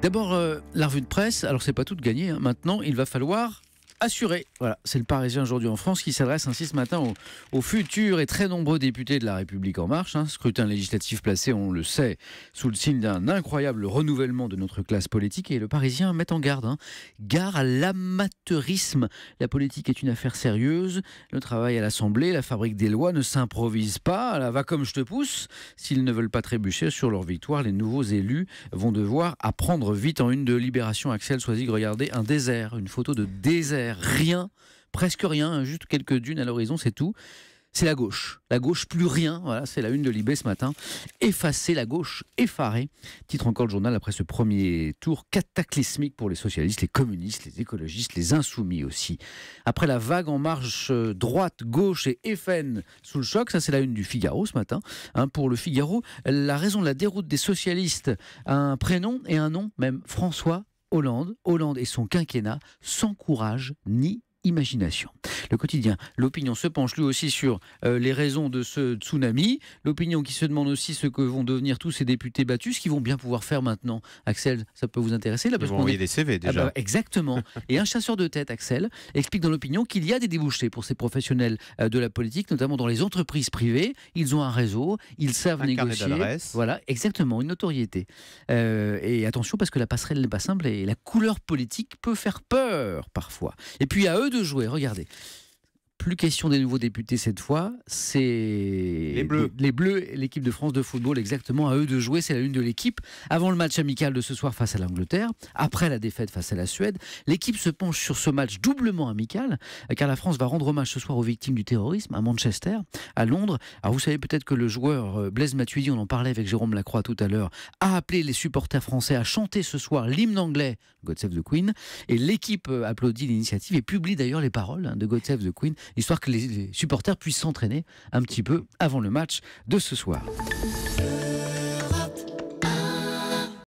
D'abord, la revue de presse. Alors, c'est pas tout de gagné. Hein. Maintenant, il va falloir assurer. Voilà, c'est le Parisien aujourd'hui en France qui s'adresse ainsi ce matin aux futurs et très nombreux députés de La République En Marche. Hein. Scrutin législatif placé, on le sait, sous le signe d'un incroyable renouvellement de notre classe politique. Et le Parisien met en garde. Hein. Gare à l'amateurisme. La politique est une affaire sérieuse. Le travail à l'Assemblée, la fabrique des lois ne s'improvise pas. Là, va comme je te pousse. S'ils ne veulent pas trébucher sur leur victoire, les nouveaux élus vont devoir apprendre vite. En une de Libération, Axel Soisig, regardez un désert, une photo de désert. Rien, presque rien, juste quelques dunes à l'horizon, c'est tout. C'est la gauche plus rien, voilà, c'est la une de Libé ce matin. Effacer la gauche, effarée. Titre encore le journal après ce premier tour cataclysmique pour les socialistes, les communistes, les écologistes, les insoumis aussi. Après la vague en marche droite, gauche et FN sous le choc, ça c'est la une du Figaro ce matin. Hein, pour le Figaro, la raison de la déroute des socialistes a un prénom et un nom, même François Hollande et son quinquennat sans courage ni imagination. Le quotidien, l'opinion se penche lui aussi sur les raisons de ce tsunami. L'opinion qui se demande aussi ce que vont devenir tous ces députés battus, ce qu'ils vont bien pouvoir faire maintenant. Axel, ça peut vous intéresser là, Ils vont envoyer des CV déjà. Exactement. Et un chasseur de tête, Axel, explique dans l'opinion qu'il y a des débouchés pour ces professionnels de la politique, notamment dans les entreprises privées. Ils ont un réseau, ils savent négocier. Carnet d'adresse. Voilà, exactement, une notoriété. Et attention parce que la passerelle n'est pas simple et la couleur politique peut faire peur parfois. Et puis à eux de jouer, regardez. Plus question des nouveaux députés cette fois, c'est les Bleus. Les Bleus, l'équipe de France de football, exactement, à eux de jouer, c'est la une de l'équipe. Avant le match amical de ce soir face à l'Angleterre, après la défaite face à la Suède, l'équipe se penche sur ce match doublement amical, car la France va rendre hommage ce soir aux victimes du terrorisme à Manchester, à Londres. Alors vous savez peut-être que le joueur Blaise Matuidi, on en parlait avec Jérôme Lacroix tout à l'heure, a appelé les supporters français à chanter ce soir l'hymne anglais God Save the Queen, et l'équipe applaudit l'initiative et publie d'ailleurs les paroles de God Save the Queen, histoire que les supporters puissent s'entraîner un petit peu avant le match de ce soir.